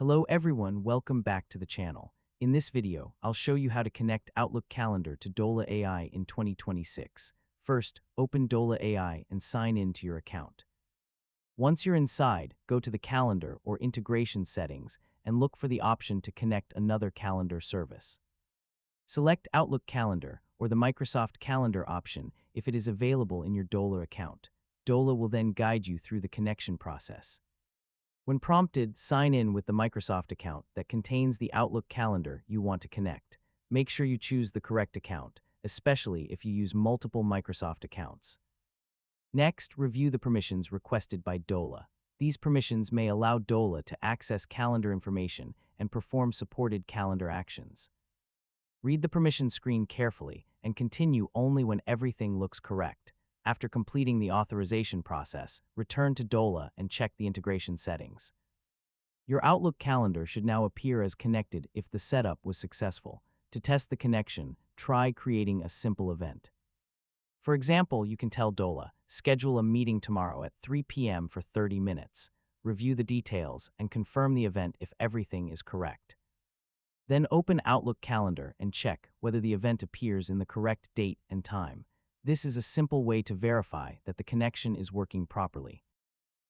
Hello everyone, welcome back to the channel. In this video, I'll show you how to connect Outlook Calendar to Dola AI in 2026. First, open Dola AI and sign in to your account. Once you're inside, go to the Calendar or Integration settings and look for the option to connect another calendar service. Select Outlook Calendar or the Microsoft Calendar option if it is available in your Dola account. Dola will then guide you through the connection process. When prompted, sign in with the Microsoft account that contains the Outlook calendar you want to connect. Make sure you choose the correct account, especially if you use multiple Microsoft accounts. Next, review the permissions requested by Dola. These permissions may allow Dola to access calendar information and perform supported calendar actions. Read the permission screen carefully and continue only when everything looks correct. After completing the authorization process, return to Dola and check the integration settings. Your Outlook calendar should now appear as connected if the setup was successful. To test the connection, try creating a simple event. For example, you can tell Dola, schedule a meeting tomorrow at 3 p.m. for 30 minutes. Review the details and confirm the event if everything is correct. Then open Outlook Calendar and check whether the event appears in the correct date and time. This is a simple way to verify that the connection is working properly.